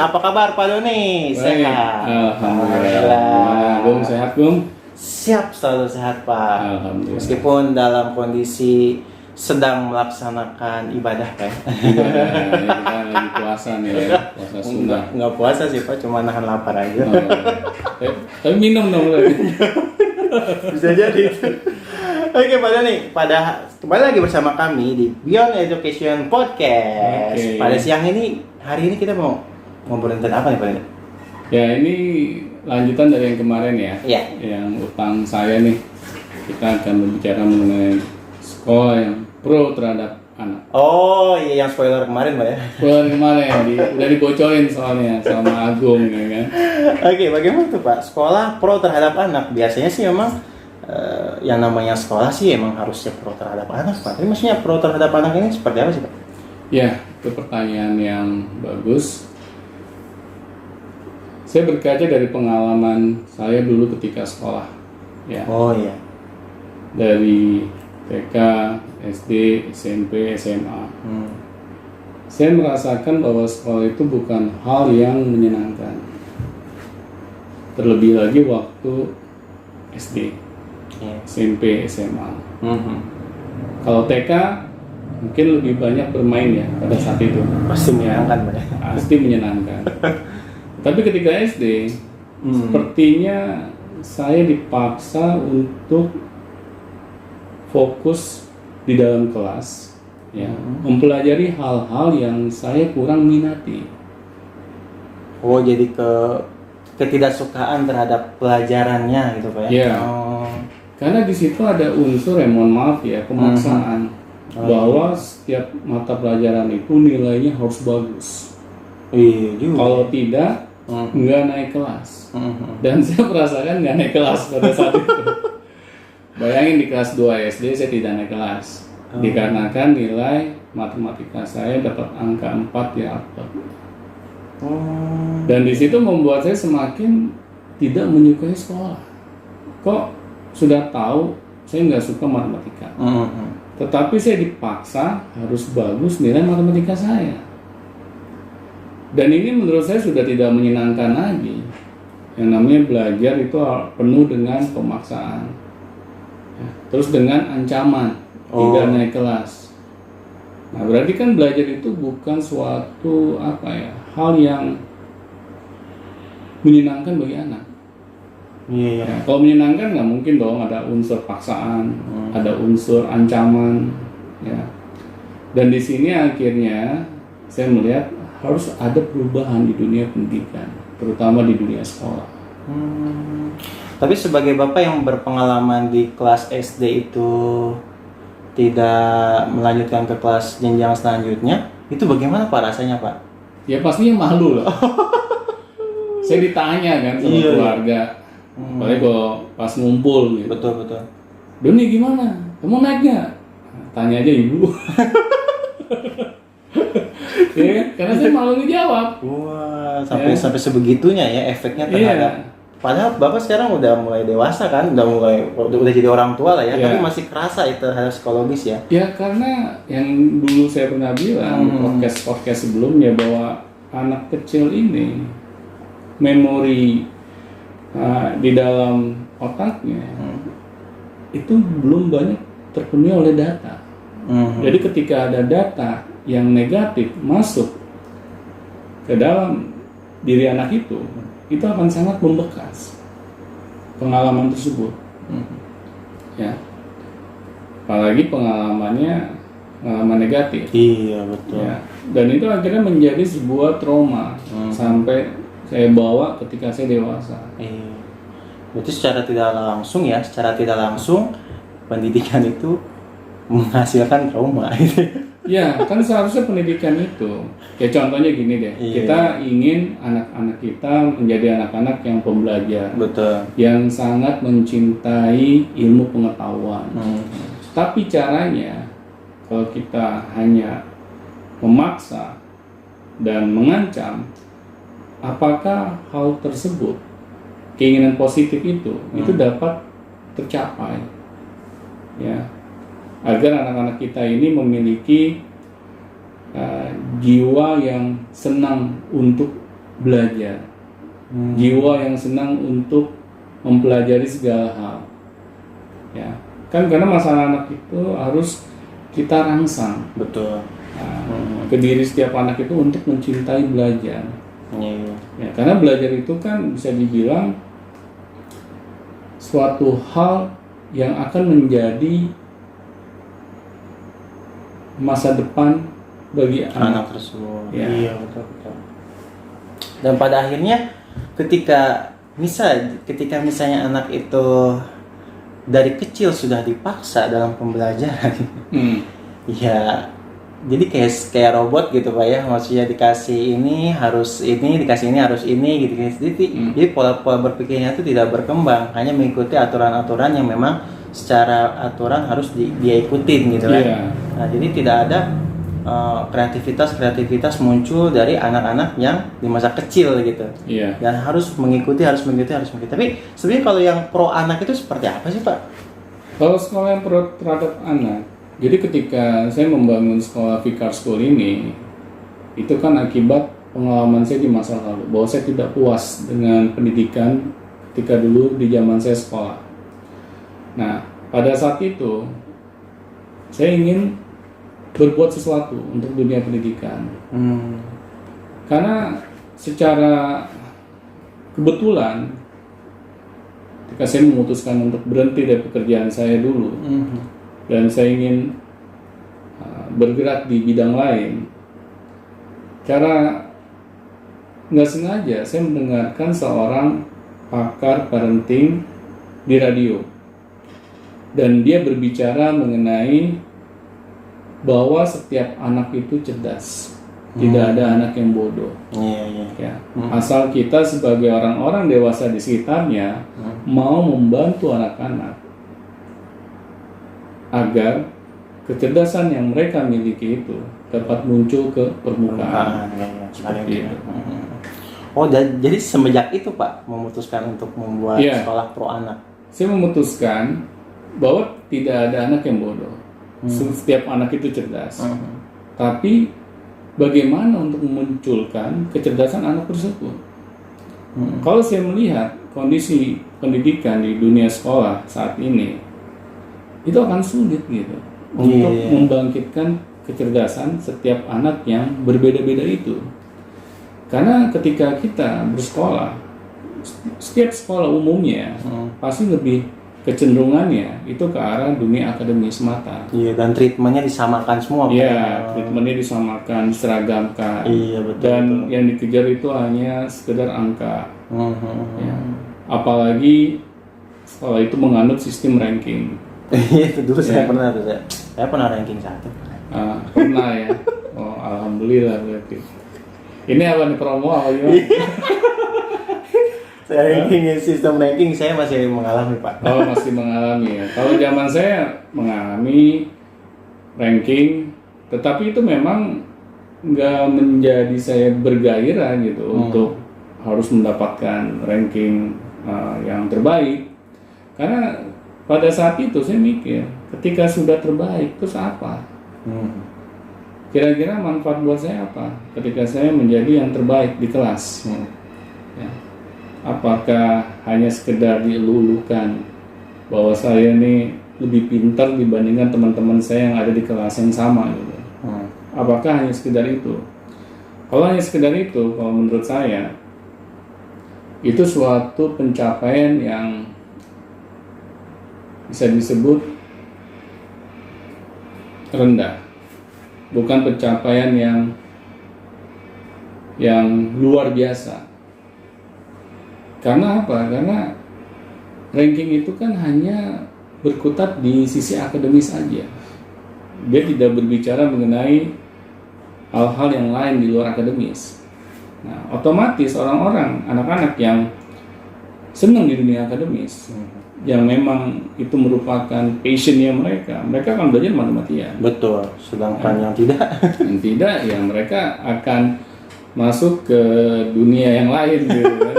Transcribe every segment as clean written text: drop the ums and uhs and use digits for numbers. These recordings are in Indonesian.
Apa kabar Pak Doni? Baik. Sehat? Alhamdulillah. Bung sehat, Bung? Siap, selalu sehat Pak. Alhamdulillah. Meskipun dalam kondisi sedang melaksanakan ibadah kan? Kita lagi puasa nih ya, puasa sunnah. Nggak puasa sih Pak, cuma nahan lapar aja. Tapi minum dong lagi. Bisa jadi. Oke Pak Doni, kembali lagi bersama kami di Beyond Education Podcast. Oke. Pada siang ini, hari ini kita mau ngobrolin tentang apa nih Pak Doni? Ya, ini lanjutan dari yang kemarin ya. Iya. Yang utang saya nih. Kita akan berbicara mengenai sekolah yang pro terhadap anak. Oh iya, yang spoiler kemarin Pak ya. Sekolah kemarin udah dibocorin soalnya sama Agung ya kan. Oke, bagaimana tuh Pak? Sekolah pro terhadap anak. Biasanya sih memang yang namanya sekolah sih emang harusnya pro terhadap anak Pak. Tapi maksudnya pro terhadap anak ini seperti apa sih Pak? Ya, itu pertanyaan yang bagus. Saya berkaca dari pengalaman saya dulu ketika sekolah, ya, Oh iya. dari TK, SD, SMP, SMA. Saya merasakan bahwa sekolah itu bukan hal yang menyenangkan. Terlebih lagi waktu SD, Iya. SMP, SMA. Mhm. Kalau TK mungkin lebih banyak bermain ya pada saat itu. Pasti menyenangkan Pak ya. Pasti menyenangkan. Tapi ketika SD, sepertinya saya dipaksa untuk fokus di dalam kelas, ya, mempelajari hal-hal yang saya kurang minati. Oh, jadi ketidaksukaan terhadap pelajarannya gitu Pak ya? Iya. Oh. Karena di situ ada unsur mohon maaf ya, pemaksaan bahwa setiap mata pelajaran itu nilainya harus bagus. Iya juga. Kalau tidak, nggak naik kelas. Dan saya merasakan nggak naik kelas pada saat itu. Bayangin di kelas 2 SD saya tidak naik kelas. Dikarenakan nilai matematika saya dapat angka 4 ya apa. Dan di situ membuat saya semakin tidak menyukai sekolah. Kok sudah tahu saya nggak suka matematika. Tetapi saya dipaksa harus bagus nilai matematika saya. Dan ini menurut saya sudah tidak menyenangkan lagi. Yang namanya belajar itu penuh dengan pemaksaan. Ya, terus dengan ancaman tidak naik kelas. Nah, berarti kan belajar itu bukan suatu hal yang menyenangkan bagi anak. Iya. Ya, kalau menyenangkan nggak mungkin dong ada unsur paksaan, ada unsur ancaman, ya. Dan di sini akhirnya saya melihat harus ada perubahan di dunia pendidikan, terutama di dunia sekolah. Tapi sebagai Bapak yang berpengalaman di kelas SD itu tidak melanjutkan ke kelas jenjang selanjutnya, itu bagaimana Pak rasanya Pak? Ya pastinya malu lah. Saya ditanya kan sama keluarga, apalagi kalau pas ngumpul gitu. Betul. Doni gimana? Kamu naik nggak? Tanya aja ibu. Ya, karena saya malu ngejawab. Wah, sampai sebegitunya ya efeknya terhadap. Iya. Padahal Bapak sekarang udah mulai dewasa kan, udah jadi orang tua lah ya, Iya. tapi masih kerasa itu terhadap psikologis ya. Ya karena yang dulu saya pernah bilang podcast sebelumnya bahwa anak kecil ini memori di dalam otaknya itu belum banyak terpenuhi oleh data. Jadi ketika ada data yang negatif masuk ke dalam diri anak itu akan sangat membekas pengalaman tersebut. Ya, apalagi pengalaman negatif. Iya betul. Ya. Dan itu akhirnya menjadi sebuah trauma sampai saya bawa ketika saya dewasa. Iya. Berarti secara tidak langsung pendidikan itu menghasilkan trauma. Ya, kan seharusnya pendidikan itu, ya contohnya gini deh, Iya. kita ingin anak-anak kita menjadi anak-anak yang pembelajar, Betul. yang sangat mencintai ilmu pengetahuan. Tapi caranya, kalau kita hanya memaksa dan mengancam, apakah hal tersebut, keinginan positif itu dapat tercapai? ya, agar anak-anak kita ini memiliki jiwa yang senang untuk belajar, jiwa yang senang untuk mempelajari segala hal, ya kan, karena masalah anak itu harus kita rangsang, betul, ke diri setiap anak itu untuk mencintai belajar. Ya, karena belajar itu kan bisa dibilang suatu hal yang akan menjadi masa depan bagi anak tersebut. Ya. Iya, betul. Dan pada akhirnya ketika misalnya anak itu dari kecil sudah dipaksa dalam pembelajaran, ya jadi kayak robot gitu Pak ya, maksudnya dikasih ini harus ini, dikasih ini harus ini gitu. Jadi pola-pola berpikirnya itu tidak berkembang, hanya mengikuti aturan-aturan yang memang secara aturan harus dia ikutin gitu kan. Yeah. Nah, jadi tidak ada kreativitas muncul dari anak-anak yang di masa kecil gitu. Yeah. Dan harus mengikuti. Tapi sebenarnya kalau yang pro anak itu seperti apa sih Pak? Kalau sekolah yang pro terhadap anak, jadi ketika saya membangun sekolah Vicar School ini, itu kan akibat pengalaman saya di masa lalu, bahwa saya tidak puas dengan pendidikan ketika dulu di zaman saya sekolah. Nah, pada saat itu saya ingin berbuat sesuatu untuk dunia pendidikan. Karena secara kebetulan ketika saya memutuskan untuk berhenti dari pekerjaan saya dulu, dan saya ingin bergerak di bidang lain, cara nggak sengaja saya mendengarkan seorang pakar parenting di radio, dan dia berbicara mengenai bahwa setiap anak itu cerdas, tidak ada anak yang bodoh. Ya. Asal kita sebagai orang-orang dewasa di sekitarnya mau membantu anak-anak agar kecerdasan yang mereka miliki itu dapat muncul ke permukaan. Seperti itu. Oh, jadi semenjak itu Pak memutuskan untuk membuat sekolah pro anak. Saya memutuskan bahwa tidak ada anak yang bodoh. Setiap anak itu cerdas. Tapi bagaimana untuk memunculkan kecerdasan anak tersebut? Kalau saya melihat kondisi pendidikan di dunia sekolah saat ini, itu akan sulit gitu untuk membangkitkan kecerdasan setiap anak yang berbeda-beda itu. Karena ketika kita bersekolah, setiap sekolah umumnya pasti lebih kecenderungannya itu ke arah dunia akademis semata. Iya, dan treatmentnya disamakan semua. Iya, treatmentnya disamakan, diseragamkan. Iya, betul. Dan yang dikejar itu hanya sekedar angka. Ya. Apalagi sekolah itu menganut sistem ranking. Iya, itu dulu saya pernah tuh. Saya pernah ranking 1. Pernah ya. Oh, alhamdulillah berarti. Ini apa nih, promo apa gimana? Sistem ranking saya masih mengalami Pak. Oh, masih mengalami ya. Kalau zaman saya mengalami ranking, tetapi itu memang nggak menjadi saya bergairah gitu untuk harus mendapatkan ranking yang terbaik. Karena pada saat itu saya mikir, ketika sudah terbaik terus apa? Kira-kira manfaat buat saya apa ketika saya menjadi yang terbaik di kelas? Ya. Apakah hanya sekedar dielulukan bahwa saya ini lebih pintar dibandingkan teman-teman saya yang ada di kelas yang sama gitu? Apakah hanya sekedar itu? Kalau hanya sekedar itu, kalau menurut saya itu suatu pencapaian yang bisa disebut rendah, bukan pencapaian yang luar biasa. Karena apa? Karena ranking itu kan hanya berkutat di sisi akademis aja. Dia tidak berbicara mengenai hal-hal yang lain di luar akademis. Nah, otomatis orang-orang, anak-anak yang senang di dunia akademis, yang memang itu merupakan passionnya mereka akan belajar mati-matian. Betul. Sedangkan yang tidak, ya mereka akan masuk ke dunia yang lain gitu kan.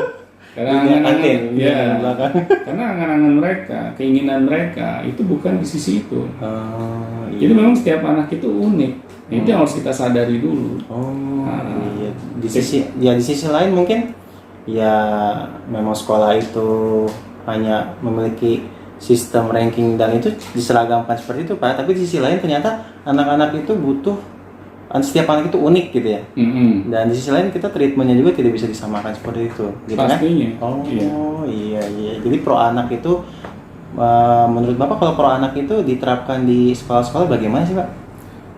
Karena Dunia angan-angan, kantin, ya, di belakang. karena angan-angan mereka, keinginan mereka itu bukan di sisi itu. Oh, iya. Jadi memang setiap anak itu unik. Itu yang harus kita sadari dulu. Oh, iya. Di sisi lain mungkin ya memang sekolah itu hanya memiliki sistem ranking dan itu diseragamkan seperti itu Pak. Tapi di sisi lain ternyata anak-anak itu butuh, setiap anak itu unik gitu ya. Dan di sisi lain kita treatmentnya juga tidak bisa disamakan seperti itu, gitu Pastinya. kan? Oh iya. Jadi pro anak itu menurut Bapak kalau pro anak itu diterapkan di sekolah-sekolah bagaimana sih Pak?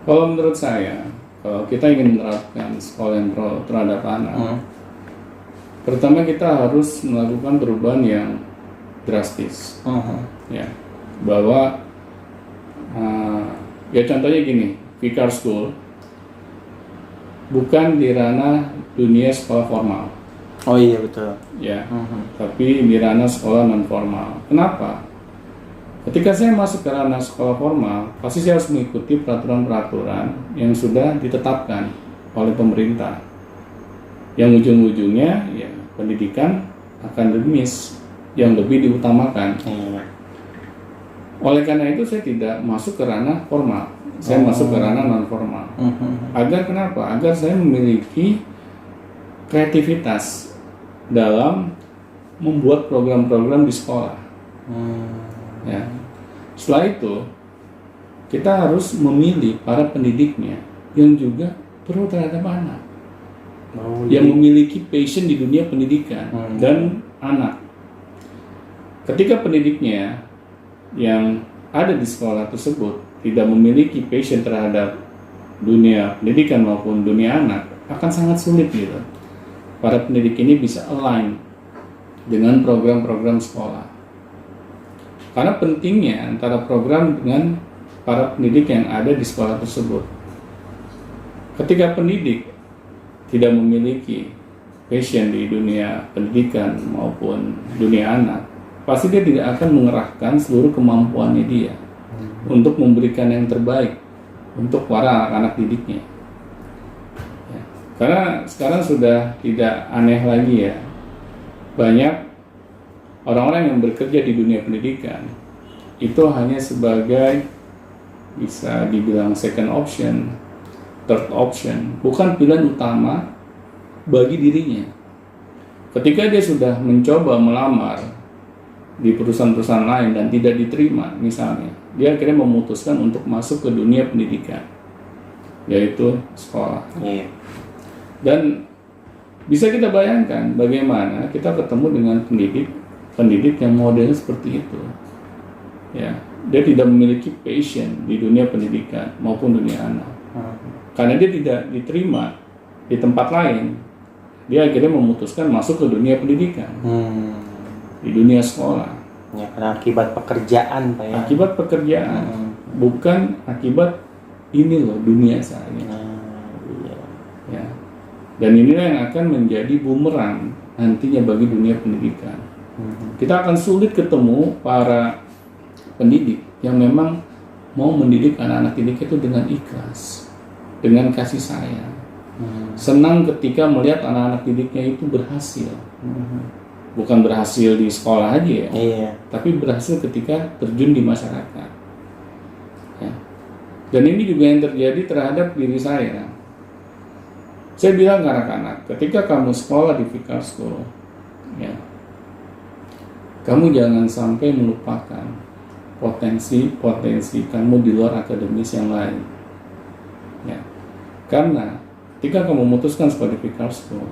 Kalau menurut saya, kalau kita ingin menerapkan sekolah yang pro terhadap anak, pertama kita harus melakukan perubahan yang drastis. Ya, bahwa ya contohnya gini, Vicar School bukan di ranah dunia sekolah formal. Oh iya betul. Ya, tapi di ranah sekolah non formal. Kenapa? Ketika saya masuk ke ranah sekolah formal, pasti saya harus mengikuti peraturan-peraturan yang sudah ditetapkan oleh pemerintah. Yang ujung-ujungnya ya pendidikan akademis yang lebih diutamakan. Oleh karena itu saya tidak masuk ke ranah formal, saya masuk ke ranah non formal. Agar kenapa? Agar saya memiliki kreativitas dalam membuat program-program di sekolah. Ya. Setelah itu kita harus memilih para pendidiknya yang juga pro terhadap anak, yang memiliki passion di dunia pendidikan dan anak. Ketika pendidiknya yang ada di sekolah tersebut tidak memiliki passion terhadap dunia pendidikan maupun dunia anak, akan sangat sulit gitu. Para pendidik ini bisa align dengan program-program sekolah. Karena pentingnya antara program dengan para pendidik yang ada di sekolah tersebut. Ketika pendidik tidak memiliki passion di dunia pendidikan maupun dunia anak, pasti dia tidak akan mengerahkan seluruh kemampuannya dia untuk memberikan yang terbaik untuk para anak-anak didiknya. Ya. Karena sekarang sudah tidak aneh lagi ya, banyak orang-orang yang bekerja di dunia pendidikan itu hanya sebagai bisa dibilang second option, third option, bukan pilihan utama bagi dirinya. Ketika dia sudah mencoba melamar di perusahaan-perusahaan lain dan tidak diterima misalnya, dia akhirnya memutuskan untuk masuk ke dunia pendidikan, yaitu sekolah. Dan bisa kita bayangkan bagaimana kita ketemu dengan pendidik yang modelnya seperti itu. Ya, dia tidak memiliki passion di dunia pendidikan maupun dunia anak. Karena dia tidak diterima di tempat lain, dia akhirnya memutuskan masuk ke dunia pendidikan, di dunia sekolah. Ya, karena akibat pekerjaan Pak ya. Akibat pekerjaan, bukan akibat ini loh dunia saya. Ya. Dan inilah yang akan menjadi bumerang nantinya bagi dunia pendidikan. Kita akan sulit ketemu para pendidik yang memang mau mendidik anak-anak didik itu dengan ikhlas, dengan kasih sayang, senang ketika melihat anak-anak didiknya itu berhasil. Bukan berhasil di sekolah aja ya, tapi berhasil ketika terjun di masyarakat. Ya. Dan ini juga yang terjadi terhadap diri saya. Saya bilang ke anak-anak, ketika kamu sekolah di Vicar School, ya, kamu jangan sampai melupakan potensi kamu di luar akademis yang lain. Ya. Karena ketika kamu memutuskan sekolah di Vicar School,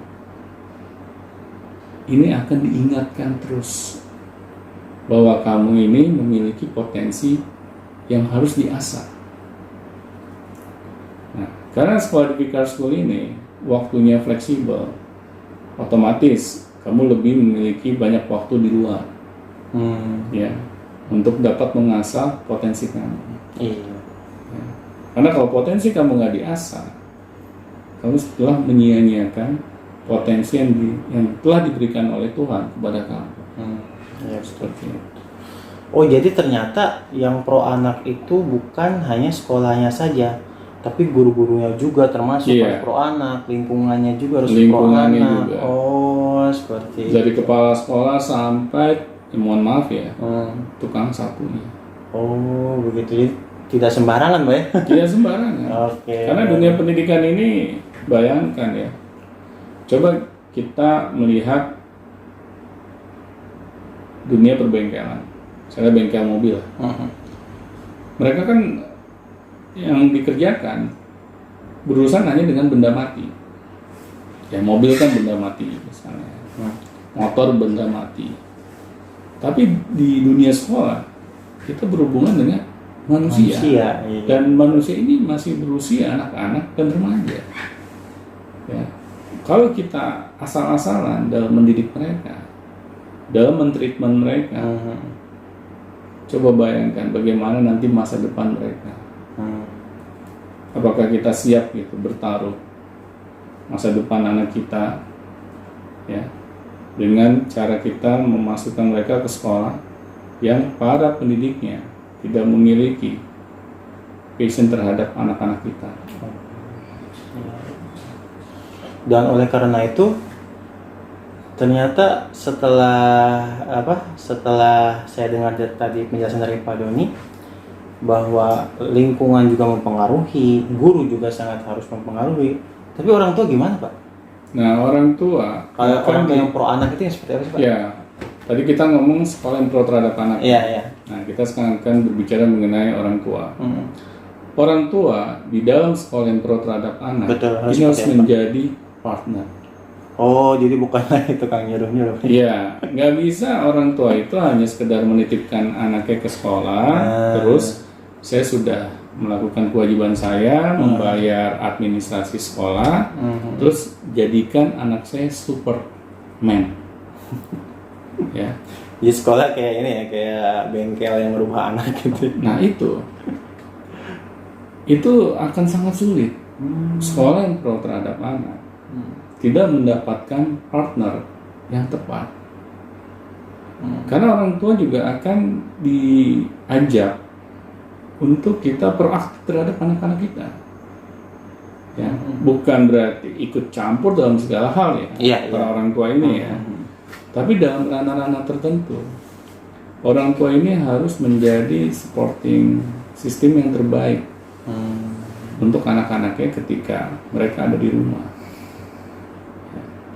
ini akan diingatkan terus bahwa kamu ini memiliki potensi yang harus diasah. Nah, karena sekolah di Vicar School ini waktunya fleksibel, otomatis kamu lebih memiliki banyak waktu di luar, ya, untuk dapat mengasah potensi kamu. Ya. Karena kalau potensi kamu nggak diasah, kamu setelah menyia-nyiakan potensi yang telah diberikan oleh Tuhan kepada kamu. Ya, seperti itu. Oh, jadi ternyata yang pro anak itu bukan hanya sekolahnya saja, tapi guru-gurunya juga termasuk pro anak, lingkungannya juga harus pro anak. Juga. Oh, seperti dari kepala sekolah sampai mohon maaf ya, tukang sapunya. Oh, begitu. Jadi tidak sembarangan, Pak ya? Tidak sembarangan. Oke. Karena dunia pendidikan ini, bayangkan ya, coba kita melihat dunia perbengkelan, misalnya bengkel mobil. Mereka kan yang dikerjakan berurusan hanya dengan benda mati. Ya, mobil kan benda mati misalnya, motor benda mati. Tapi di dunia sekolah kita berhubungan dengan manusia. Iya. Dan manusia ini masih berusia anak-anak dan remaja. Ya. Kalau kita asal-asalan dalam mendidik mereka, dalam mentreatment mereka, coba bayangkan bagaimana nanti masa depan mereka. Apakah kita siap gitu bertaruh masa depan anak kita, ya, dengan cara kita memasukkan mereka ke sekolah yang para pendidiknya tidak memiliki passion terhadap anak-anak kita. Dan oleh karena itu ternyata setelah saya dengar tadi penjelasan dari Pak Doni bahwa lingkungan juga mempengaruhi, guru juga sangat harus mempengaruhi. Tapi orang tua gimana, Pak? Nah, orang tua kalau orang tua yang pro anak itu yang seperti apa sih, Pak? Ya, tadi kita ngomong sekolah yang pro terhadap anak. Iya. Nah, kita sekarang akan berbicara mengenai orang tua. Orang tua di dalam sekolah yang pro terhadap anak, betul, ini harus menjadi partner. Oh, jadi bukan lagi tukang nyuruh-nyuruh. Iya, nggak bisa orang tua itu hanya sekedar menitipkan anaknya ke sekolah, terus saya sudah melakukan kewajiban saya, membayar administrasi sekolah, terus jadikan anak saya superman. Ya. Di sekolah kayak ini ya, kayak bengkel yang merubah anak gitu. Nah itu akan sangat sulit. Sekolah yang pro terhadap anak tidak mendapatkan partner yang tepat. Karena orang tua juga akan diajak untuk kita proaktif terhadap anak-anak kita. Ya, bukan berarti ikut campur dalam segala hal ya, para orang tua ini ya. Tapi dalam ranah-ranah tertentu, orang tua ini harus menjadi supporting sistem yang terbaik untuk anak-anaknya ketika mereka ada di rumah.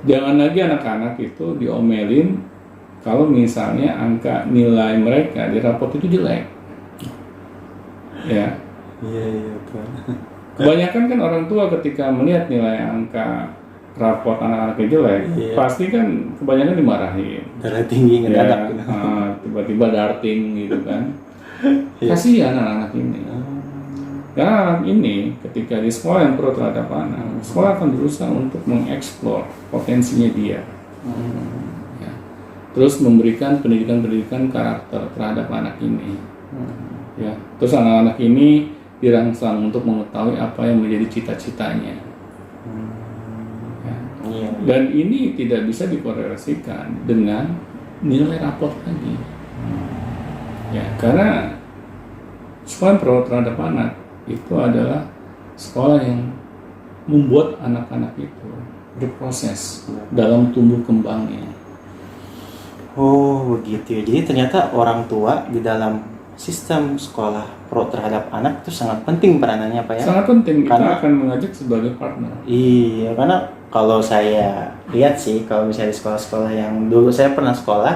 Jangan lagi anak-anak itu diomelin kalau misalnya angka nilai mereka di raport itu jelek. Ya. Iya betul. Kebanyakan kan orang tua ketika melihat nilai angka raport anak-anaknya jelek, pasti kan kebanyakan dimarahin. Darah tinggi ngedadak. Tiba-tiba darting gitu kan. Kasihan anak-anak ini. Karena anak ini ketika di sekolah yang pro terhadap anak, sekolah akan berusaha untuk mengeksplor potensinya dia. Ya. Terus memberikan pendidikan karakter terhadap anak ini. Ya. Terus anak-anak ini dirangsang untuk mengetahui apa yang menjadi cita-citanya. Ya. Dan ini tidak bisa dikorelasikan dengan nilai raport lagi. Ya, karena sekolah pro terhadap anak itu adalah sekolah yang membuat anak-anak itu berproses dalam tumbuh kembangnya. Oh begitu ya. Jadi ternyata orang tua di dalam sistem sekolah pro terhadap anak itu sangat penting peranannya, Pak ya? Sangat penting. Karena kita akan mengajak sebagai partner. Iya, karena kalau saya lihat sih, kalau misalnya di sekolah-sekolah yang dulu saya pernah sekolah,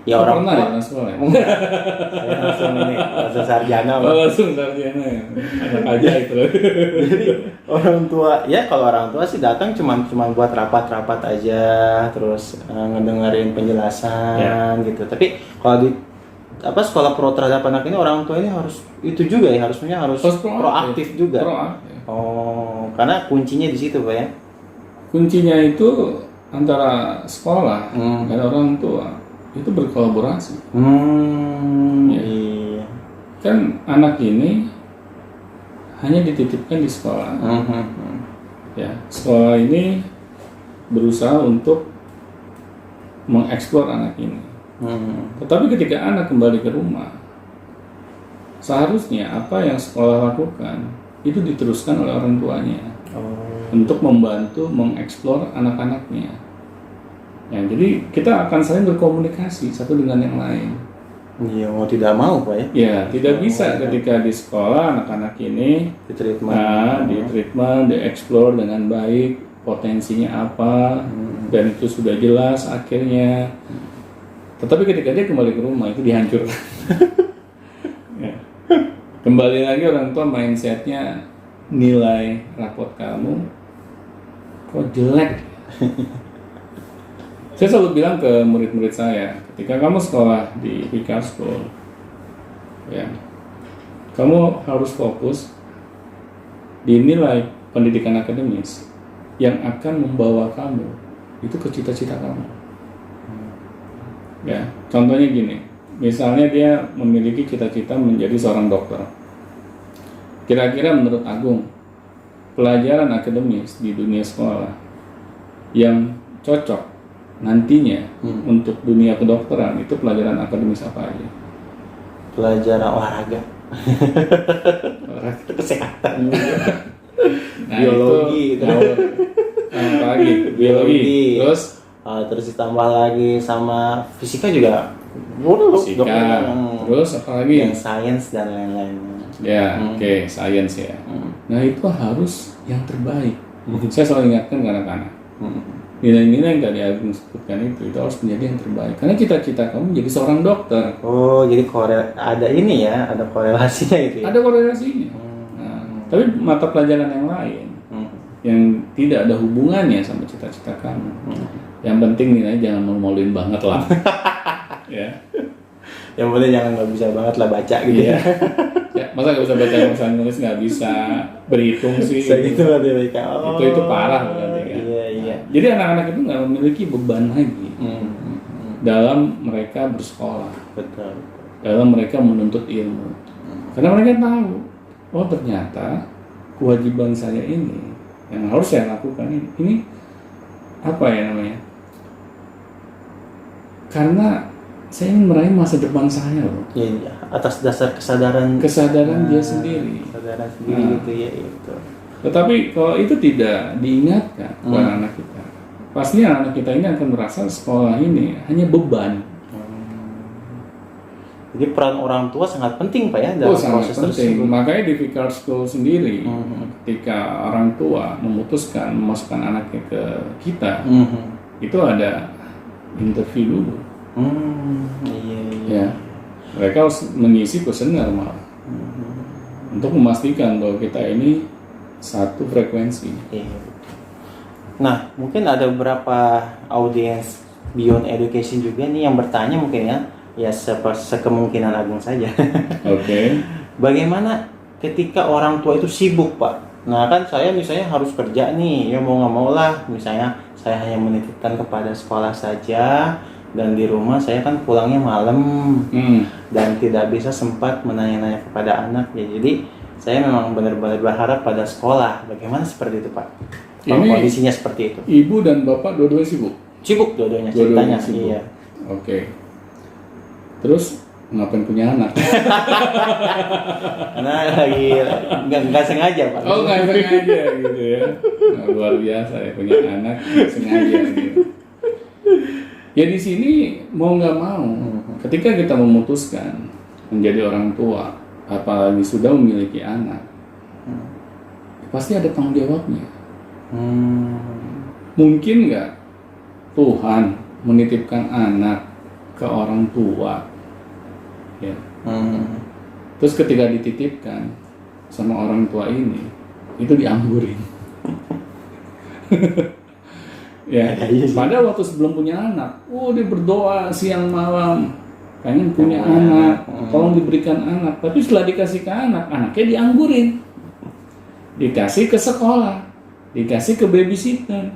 ya orang pernah tua. ya sekolah. Saya langsung ini langsung sarjana. Langsung sarjana ya. Anak aja itu. Jadi orang tua, ya kalau orang tua sih datang cuma buat rapat-rapat aja, terus ngedengerin penjelasan gitu. Tapi kalau di sekolah pro terhadap anak ini, orang tua ini harus itu juga ya, harus proaktif juga. Proaktif. Oh, karena kuncinya di situ, Pak ya. Kuncinya itu antara sekolah dan orang tua itu berkolaborasi. Ya. Iya. Kan anak ini hanya dititipkan di sekolah. Ya, sekolah ini berusaha untuk mengeksplor anak ini. Tetapi ketika anak kembali ke rumah, seharusnya apa yang sekolah lakukan itu diteruskan oleh orang tuanya untuk membantu mengeksplor anak-anaknya. Ya, jadi kita akan saling berkomunikasi satu dengan yang lain. Iya, mau tidak mau Pak ya. Ya, tidak bisa ketika di sekolah anak-anak ini Di treatment. di treatment, di-explore dengan baik, potensinya apa, dan itu sudah jelas akhirnya. Tetapi ketika dia kembali ke rumah itu dihancurkan. Ya. Kembali lagi orang tua mindsetnya nilai raport kamu kok jelek. Saya selalu bilang ke murid-murid saya, ketika kamu sekolah di Vicar School, ya, kamu harus fokus di nilai pendidikan akademis yang akan membawa kamu itu ke cita-cita kamu. Ya, contohnya gini, misalnya dia memiliki cita-cita menjadi seorang dokter. Kira-kira menurut Agung, pelajaran akademis di dunia sekolah yang cocok nantinya untuk dunia kedokteran itu pelajaran akademis apa aja? Pelajaran olahraga. Kesehatan. Nah, biologi itu, apa lagi? Biologi. Terus ditambah lagi sama fisika juga. Fisika. Terus apa lagi? Yang sains dan lain-lain. Ya, oke, sains ya. Nah, itu harus yang terbaik. Saya selalu ingatkan ke anak-anak. Nilai-nilai yang tadi Agung sebutkan itu harus menjadi yang terbaik. Karena cita-cita kamu menjadi seorang dokter. Oh, jadi ada ini ya, ada korelasinya itu. Ada korelasinya. Nah, tapi mata pelajaran yang lain yang tidak ada hubungannya sama cita-cita kamu. Yang penting nilai jangan malu-maluin banget lah. Ya. Yang penting jangan nggak bisa banget lah baca gitu ya. Ya, masa nggak bisa baca, masa nulis nggak bisa berhitung sih. Segitu berarti mereka. Itu parah berarti kan. Iya. Jadi anak-anak itu nggak memiliki beban lagi dalam mereka bersekolah, Betul. dalam mereka menuntut ilmu. Karena mereka tahu, oh ternyata kewajiban saya ini yang harus saya lakukan ini apa ya namanya? Karena saya ingin meraih masa depan saya loh. Iya, atas dasar kesadaran dia sendiri. Kesadaran sendiri gitu ya itu. Tetapi kalau itu tidak diingatkan kepada anak kita, pasti anak kita ini akan merasa sekolah ini hanya beban. Jadi peran orang tua sangat penting Pak ya dalam proses tersebut. Makanya di Vicar School sendiri, ketika orang tua memutuskan memasukkan anaknya ke kita, itu ada interview dulu. Iya. Ya, mereka harus mengisi kuesioner malah untuk memastikan bahwa kita ini satu frekuensi. Iya. Nah, mungkin ada beberapa audiens Beyond Education juga nih yang bertanya mungkin ya sekemungkinan Agung saja. Oke. Bagaimana ketika orang tua itu sibuk Pak? Nah kan saya misalnya harus kerja nih, ya mau nggak mau lah, misalnya saya hanya menitipkan kepada sekolah saja, dan di rumah saya kan pulangnya malam dan tidak bisa sempat menanya-nanya kepada anak ya. Jadi saya memang benar-benar berharap pada sekolah. Bagaimana seperti itu Pak? Kalau kondisinya seperti itu. Ibu dan bapak dua-duanya sibuk? Sibuk dua-duanya ceritanya. Iya. Oke. Terus ngapain punya anak? Karena lagi nggak sengaja Pak. Oh nggak sengaja gitu ya. Nah, luar biasa ya punya anak sengaja gitu. Ya di sini mau nggak mau, ketika kita memutuskan menjadi orang tua, apalagi sudah memiliki anak, pasti ada tanggung jawabnya. Mungkin nggak Tuhan menitipkan anak ke orang tua, ya. Terus ketika dititipkan sama orang tua ini, itu dianggurin. Ya, padahal waktu sebelum punya anak, dia berdoa siang malam, pengen punya anak, tolong diberikan anak. Tapi setelah dikasih ke anak, anaknya dianggurin, dikasih ke sekolah, dikasih ke babysitter.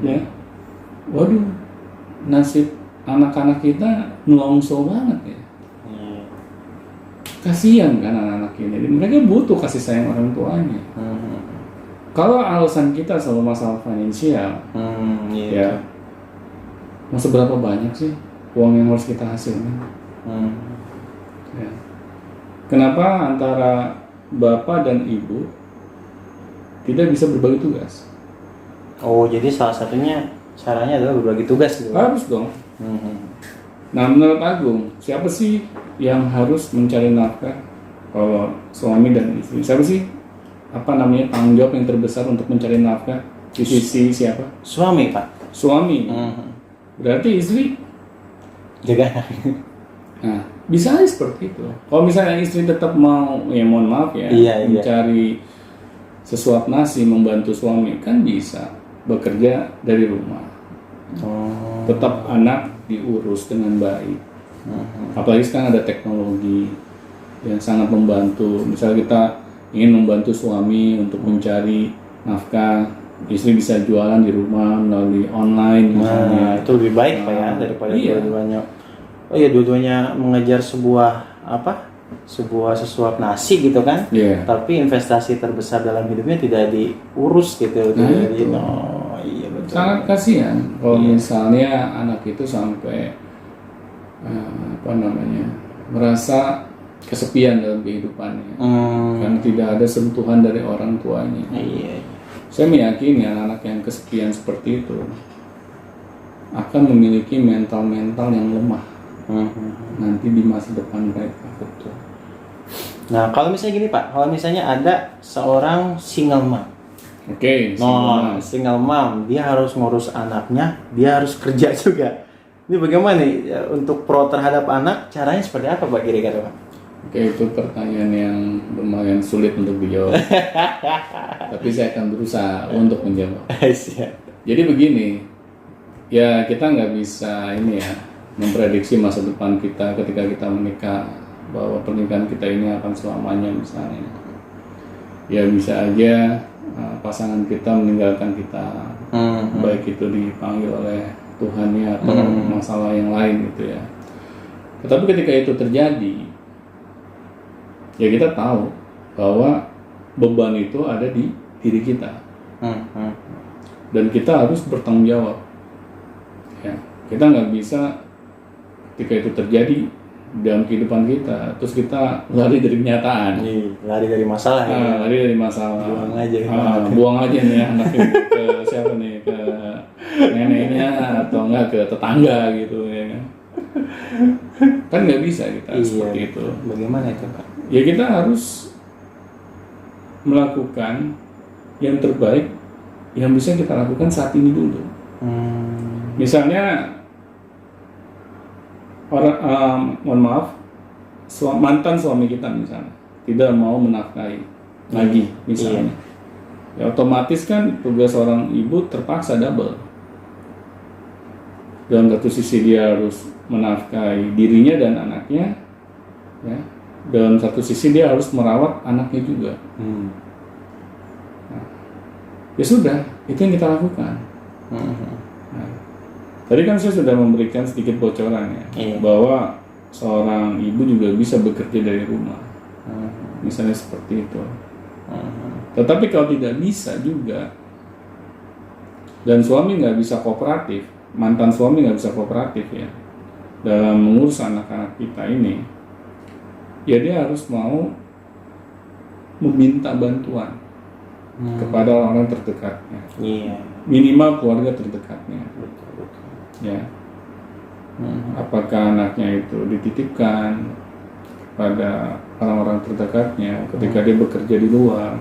Ya, waduh, nasib anak-anak kita nelongso banget ya. Kasihan kan anak-anak ini, mereka butuh kasih sayang orang tuanya. Kalau alasan kita selalu masalah finansial, ya, mau seberapa banyak sih uang yang harus kita hasilkan? Ya. Kenapa antara bapak dan ibu tidak bisa berbagi tugas? Oh, jadi salah satunya Caranya adalah berbagi tugas gitu. Harus dong. Hmm. Nah, menurut Agung, siapa sih yang harus mencari nafkah kalau suami dan istri? Siapa sih tanggung jawab yang terbesar untuk mencari nafkah di sisi siapa? Suami, Pak. Suami. Berarti istri Jaga anak. Nah, bisa aja seperti itu. Kalau misalnya istri tetap mau, ya mohon maaf ya, Iya. mencari sesuap nasi membantu suami, kan bisa bekerja dari rumah. Tetap anak diurus dengan baik. Apalagi sekarang ada teknologi yang sangat membantu. Misalnya kita ingin membantu suami untuk mencari nafkah, istri bisa jualan di rumah melalui online misalnya. Itu lebih baik Pak ya daripada dua-duanya. Oh iya, dua-duanya mengejar sebuah sesuap nasi gitu kan. Tapi investasi terbesar dalam hidupnya tidak diurus gitu. Iya betul. Sangat kasihan kalau misalnya anak itu sampai merasa kesepian dalam kehidupannya karena tidak ada sentuhan dari orang tuanya. Saya meyakini anak-anak yang kesepian seperti itu akan memiliki mental yang lemah nanti di masa depan mereka. Betul. Nah, kalau misalnya gini Pak, kalau misalnya ada seorang single mom. Single mom, dia harus ngurus anaknya, dia harus kerja juga. Ini bagaimana nih untuk pro terhadap anak? Caranya seperti apa Pak kira-kira Pak? Itu pertanyaan yang lumayan sulit untuk dijawab. Tapi saya akan berusaha untuk menjawab. Jadi begini, ya kita nggak bisa memprediksi masa depan kita ketika kita menikah, bahwa pernikahan kita ini akan selamanya misalnya. Ya bisa aja pasangan kita meninggalkan kita, baik itu dipanggil oleh Tuhannya atau masalah yang lain gitu ya. Tetapi ketika itu terjadi, ya kita tahu bahwa beban itu ada di diri kita, dan kita harus bertanggung jawab. Ya, kita nggak bisa ketika itu terjadi dalam kehidupan kita, terus kita lari dari kenyataan. Lari dari masalah. Lari dari masalah. Buang aja nih anaknya ke siapa nih, ke neneknya atau enggak ke tetangga gitu ya kan. Kan nggak bisa kita seperti itu. Bagaimana itu Pak? Ya kita harus melakukan yang terbaik yang bisa kita lakukan saat ini dulu. Misalnya mantan suami kita misalnya tidak mau menafkahi lagi misalnya, ya otomatis kan tugas seorang ibu terpaksa double. Dalam satu sisi dia harus menafkahi dirinya dan anaknya, ya. Dalam satu sisi dia harus merawat anaknya juga. Nah, ya sudah, itu yang kita lakukan. Tadi kan saya sudah memberikan sedikit bocoran ya, bahwa seorang ibu juga bisa bekerja dari rumah, misalnya seperti itu. Tetapi kalau tidak bisa juga, dan suami nggak bisa kooperatif, mantan suami nggak bisa kooperatif ya, dalam mengurus anak-anak kita ini, ya dia harus mau meminta bantuan kepada orang terdekatnya, minimal keluarga terdekatnya. Ya, apakah anaknya itu dititipkan pada orang-orang terdekatnya ketika dia bekerja di luar,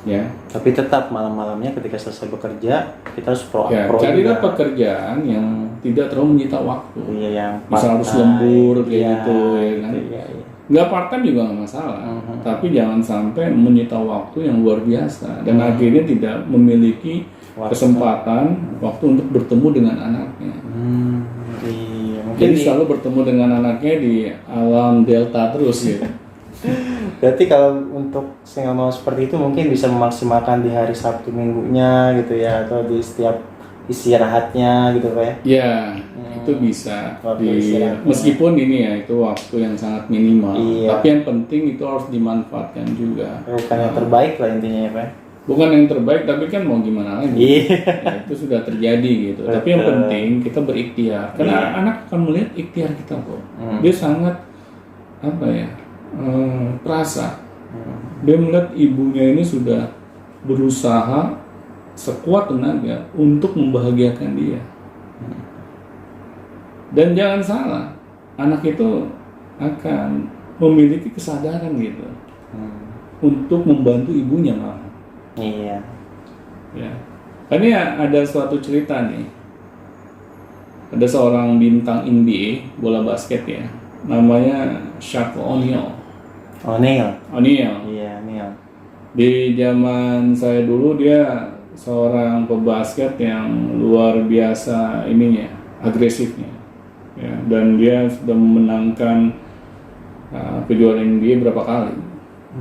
ya. Tapi tetap malam-malamnya ketika selesai bekerja kita harus carilah pekerjaan yang tidak terlalu menyita waktu. Yang misal harus lembur kayak gitu, ya kan. Nggak part-time juga nggak masalah, tapi jangan sampai menyita waktu yang luar biasa dan akhirnya tidak memiliki kesempatan waktu untuk bertemu dengan anaknya. Jadi selalu bertemu dengan anaknya di alam delta terus gitu. Berarti kalau untuk single mom seperti itu mungkin bisa memaksimalkan di hari Sabtu minggunya gitu ya, atau di setiap istirahatnya gitu Pak ya? Ya, itu bisa. Meskipun ini ya itu waktu yang sangat minimal, tapi yang penting itu harus dimanfaatkan juga. Bukan yang terbaik lah intinya ya Pak. Bukan yang terbaik, tapi kan mau gimana lagi? Ya, itu sudah terjadi gitu. Tapi yang penting kita berikhtiar, karena anak akan melihat ikhtiar kita kok. Dia sangat perasa. Dia melihat ibunya ini sudah berusaha sekuat tenaga untuk membahagiakan dia. Dan jangan salah, anak itu akan memiliki kesadaran gitu untuk membantu ibunya malah. Iya. Ya. Ini ada suatu cerita nih. Ada seorang bintang NBA bola basket ya, namanya Shaquille O'Neal. O'Neal. Iya, O'Neal. Di zaman saya dulu dia seorang pebasket yang luar biasa ininya, agresifnya. Ya, dan dia sudah memenangkan kejuaraan NBA berapa kali.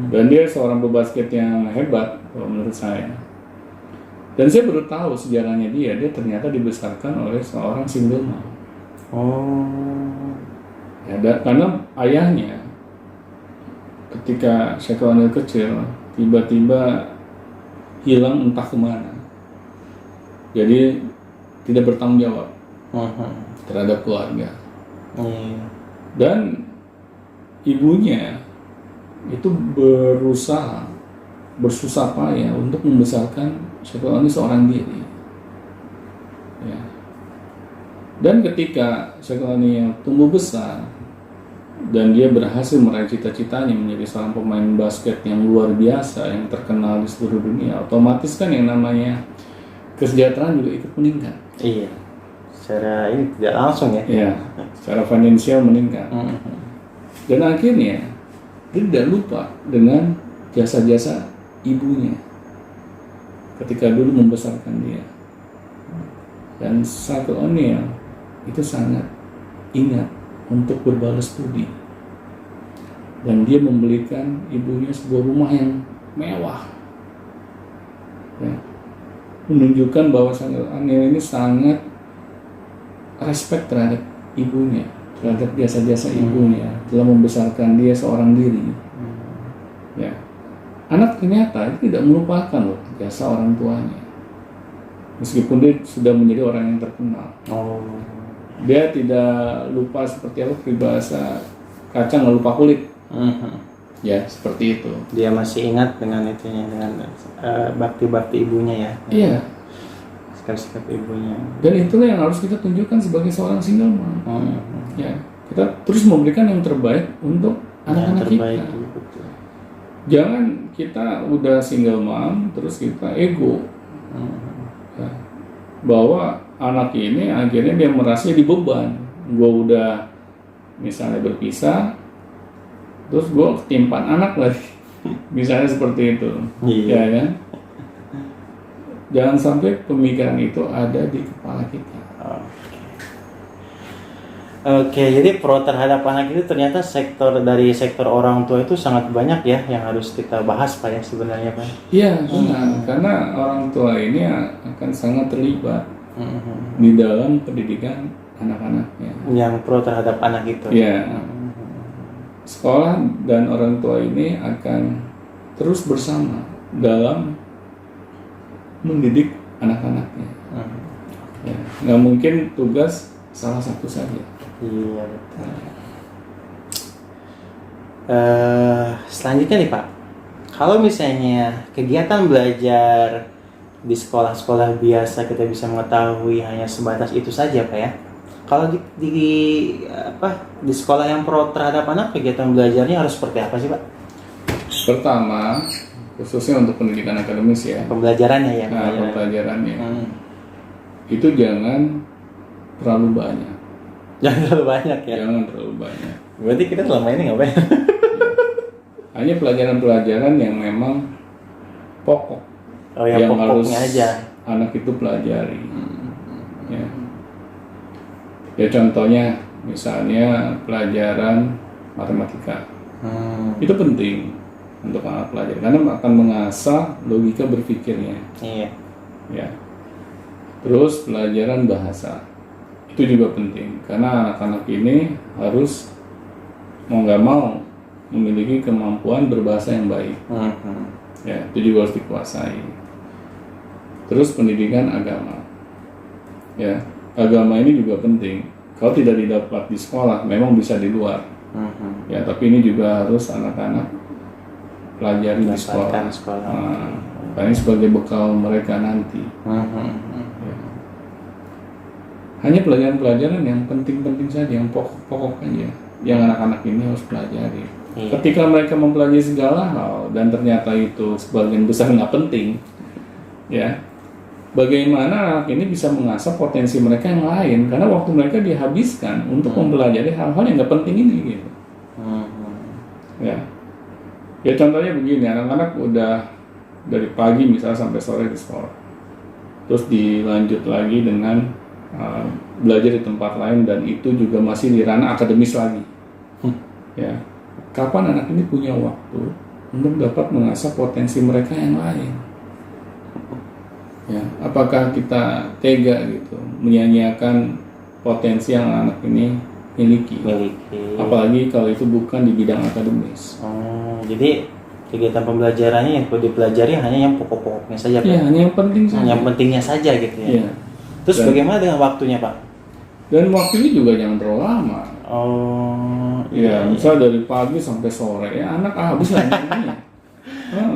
Dan dia seorang pebasket yang hebat kalau menurut saya. Dan saya baru tahu sejarahnya dia ternyata dibesarkan oleh seorang single mom. Oh. Ya, karena ayahnya ketika Shaquille O'Neal kecil tiba-tiba hilang entah kemana. Jadi tidak bertanggung jawab terhadap keluarga. Dan ibunya itu berusaha bersusah payah untuk membesarkan Shaquille O'Neal seorang diri. Ya. Dan ketika Shaquille O'Neal tumbuh besar dan dia berhasil meraih cita-citanya menjadi seorang pemain basket yang luar biasa, yang terkenal di seluruh dunia, otomatis kan yang namanya kesejahteraan juga ikut meningkat. Iya. Secara ini tidak langsung ya. Iya. Secara finansial meningkat. Dan akhirnya dia tidak lupa dengan jasa-jasa ibunya ketika dulu membesarkan dia. Dan Shaquille O'Neal itu sangat ingat untuk berbalas budi, dan dia membelikan ibunya sebuah rumah yang mewah, ya, menunjukkan bahwa Shaquille O'Neal ini sangat respect terhadap ibunya, terhadap jasa-jasa ibunya telah membesarkan dia seorang diri. Ya, anak ternyata tidak melupakan loh jasa orang tuanya, meskipun dia sudah menjadi orang yang terkenal. Dia tidak lupa, seperti apa peribahasa kaca nggak lupa kulit. Ya, seperti itu. Dia masih ingat dengan itunya, dengan bakti-bakti ibunya ya. Iya. Sikap-sikap ibunya. Dan itulah yang harus kita tunjukkan sebagai seorang single mom. Ya, kita terus memberikan yang terbaik untuk anak-anak kita. Betul. Jangan kita udah single mom terus kita ego. Ya, bahwa anak ini akhirnya dia merasa jadi beban. Gue udah misalnya berpisah, terus gue ketimpan anak lagi. Misalnya seperti itu. Ya kan? Jangan sampai pemikiran itu ada di kepala kita. Oke, jadi pro terhadap anak itu ternyata dari sektor orang tua itu sangat banyak ya yang harus kita bahas Pak ya sebenarnya Pak. Iya, benar. Karena orang tua ini akan sangat terlibat di dalam pendidikan anak-anaknya. Yang pro terhadap anak itu. Iya. Sekolah dan orang tua ini akan terus bersama dalam mendidik anak-anaknya. Ya, nggak mungkin tugas salah satu saja. Iya betul. Selanjutnya nih Pak, kalau misalnya kegiatan belajar di sekolah-sekolah biasa kita bisa mengetahui hanya sebatas itu saja Pak ya. Kalau di sekolah yang pro terhadap anak, kegiatan belajarnya harus seperti apa sih Pak? Pertama, khususnya untuk pendidikan akademis ya. Pembelajarannya ya. Pembelajarannya. Itu jangan terlalu banyak. Jangan terlalu banyak ya. Jangan terlalu banyak. Berarti kita selama ini ngapain? Hanya pelajaran-pelajaran yang memang pokok. Yang harus aja anak itu pelajari. Ya contohnya misalnya pelajaran matematika. Itu penting untuk anak pelajari karena akan mengasah logika berpikirnya. Iya. Ya. Terus pelajaran bahasa itu juga penting karena anak-anak ini harus mau nggak mau memiliki kemampuan berbahasa yang baik. Ya, itu juga harus dikuasai. Terus pendidikan agama. Ya, agama ini juga penting. Kalau tidak didapat di sekolah, memang bisa di luar. Ya, tapi ini juga harus anak-anak pelajari di sekolah. paling sebagai bekal mereka nanti. Ya. Hanya pelajaran-pelajaran yang penting-penting saja, yang pokok-pokok aja, yang anak-anak ini harus pelajari. Ketika mereka mempelajari segala hal dan ternyata itu sebagian besar nggak penting, ya, bagaimana anak ini bisa mengasah potensi mereka yang lain? Karena waktu mereka dihabiskan untuk mempelajari hal-hal yang nggak penting ini, gitu. Ya contohnya begini, anak-anak udah dari pagi misalnya sampai sore di sekolah, terus dilanjut lagi dengan belajar di tempat lain dan itu juga masih di ranah akademis lagi. Ya. Kapan anak ini punya waktu untuk dapat mengasah potensi mereka yang lain? Ya, apakah kita tega gitu menyia-nyiakan potensi yang anak ini miliki? Apalagi kalau itu bukan di bidang akademis. Jadi kegiatan pembelajarannya yang perlu dipelajari hanya yang pokok-pokoknya saja, Pak? Ya, hanya yang penting saja. Yang pentingnya saja gitu ya. Terus bagaimana dengan waktunya, Pak? Dan waktunya juga jangan terlalu lama. Misal dari pagi sampai sore ya anak habis lah mainnya.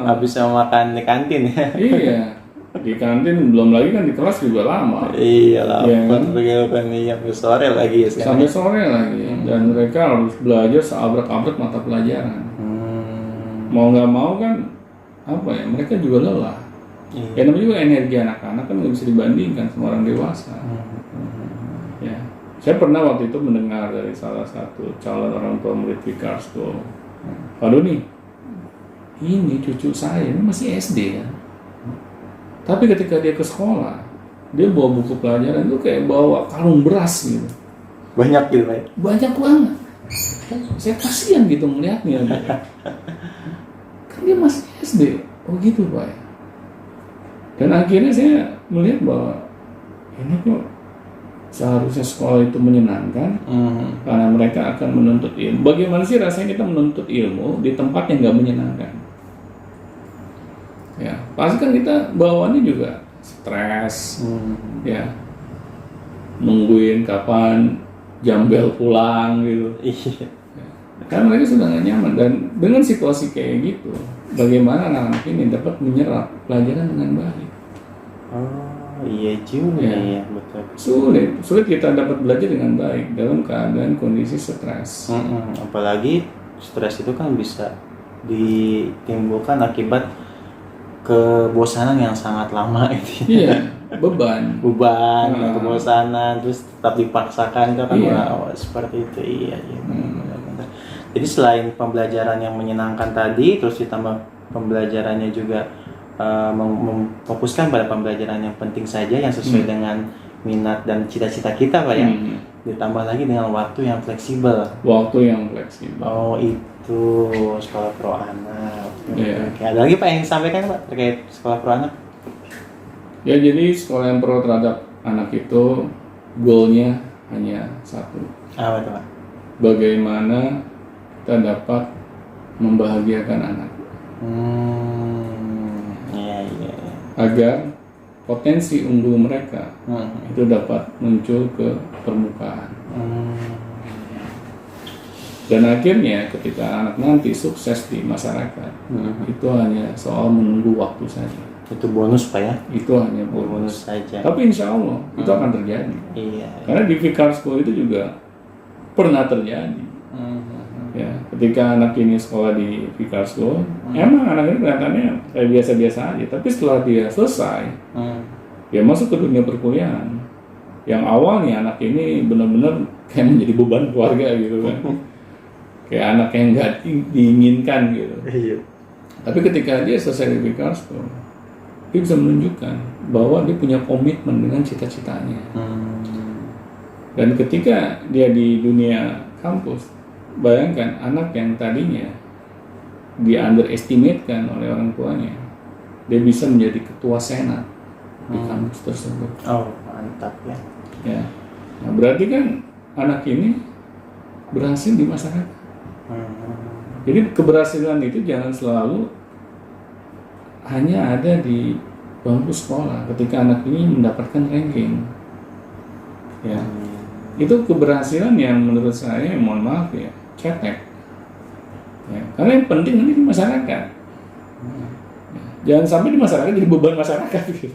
Habis sama makan di kantin ya. Iya, di kantin belum lagi kan di kelas juga lama. Iya lah. Sampai sore lagi ya. Sampai sore lagi dan mereka harus belajar seabrek-abrek mata pelajaran. Mau nggak mau kan mereka juga lelah. Ya namanya juga energi anak-anak kan nggak bisa dibandingkan sama orang dewasa. Ya. Saya pernah waktu itu mendengar dari salah satu calon orang tua murid Vicar School. Waduh nih, ini cucu saya ini masih SD kan. Tapi ketika dia ke sekolah, dia bawa buku pelajaran itu kayak bawa kalung beras gitu. Banyak gitu, Pak? Banyak banget. Saya kasihan gitu melihatnya. Kan dia masih SD. Oh gitu, Pak. Dan akhirnya saya melihat bahwa ini kok seharusnya sekolah itu menyenangkan karena mereka akan menuntut ilmu. Bagaimana sih rasanya kita menuntut ilmu di tempat yang nggak menyenangkan? Ya, pasti kan kita bawaannya juga stres, ya, nungguin kapan jam bel pulang gitu. Ya. Karena mereka sudah nggak nyaman dan dengan situasi kayak gitu, bagaimana anak-anak ini dapat menyerap pelajaran dengan baik? Iya juga ya, betul. Sulit kita dapat belajar dengan baik dalam keadaan kondisi stres. Apalagi stres itu kan bisa ditimbulkan akibat kebosanan yang sangat lama itu. Iya, beban, kebosanan, terus tetap dipaksakan itu kan seperti itu. Iya. Benar. Jadi selain pembelajaran yang menyenangkan tadi, terus ditambah pembelajarannya juga memfokuskan pada pembelajaran yang penting saja yang sesuai dengan minat dan cita-cita kita, Pak ya. Ditambah lagi dengan waktu yang fleksibel. Oh, itu sekolah pro anak. Oke. Ada lagi Pak yang disampaikan, Pak, terkait sekolah pro anak? Ya, jadi sekolah yang pro terhadap anak itu goalnya hanya satu. Apa itu, Pak? Bagaimana kita dapat membahagiakan anak. Agar potensi unggul mereka itu dapat muncul ke permukaan. Dan akhirnya ketika anak nanti sukses di masyarakat, itu hanya soal menunggu waktu saja. Itu bonus, Pak ya? Itu hanya bonus saja. Tapi insya Allah itu akan terjadi. Iya. Karena di Vicar School itu juga pernah terjadi. Ya, ketika anak ini sekolah di Vicar School, emang anak ini kelihatannya kayak biasa-biasa aja. Tapi setelah dia selesai, dia masuk ke dunia perkuliahan. Yang awalnya anak ini benar-benar kayak menjadi beban keluarga gitu kan, kayak anak yang nggak diinginkan gitu. Tapi ketika dia selesai di Vicar School, dia bisa menunjukkan bahwa dia punya komitmen dengan cita-citanya. Dan ketika dia di dunia kampus, bayangkan anak yang tadinya di underestimate-kan oleh orang tuanya, dia bisa menjadi ketua senat di kampus tersebut. Oh, mantap ya. Ya, nah, berarti kan anak ini berhasil di masyarakat. Jadi keberhasilan itu jangan selalu hanya ada di bangku sekolah. Ketika anak ini mendapatkan ranking, ya, itu keberhasilan yang menurut saya, mohon maaf ya, cetek. Ya, karena yang penting ini di masyarakat. Ya, Jangan sampai di masyarakat jadi beban masyarakat gitu.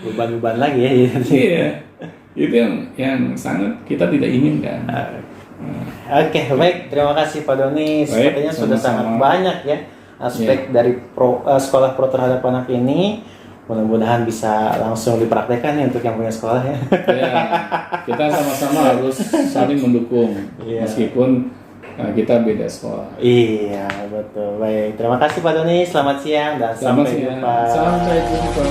Beban-beban lagi ya. Iya. Itu yang sangat kita tidak inginkan. Oke, baik. Terima kasih Pak Doni. Sepertinya sudah sangat banyak ya aspek dari sekolah pro terhadap anak ini. Mudah-mudahan bisa langsung dipraktekkan nih untuk yang punya sekolah ya. Ya, kita sama-sama harus saling mendukung meskipun kita beda sekolah. Iya, betul. Baik. Terima kasih Pak Doni. Selamat siang dan sampai jumpa. Sampai jumpa.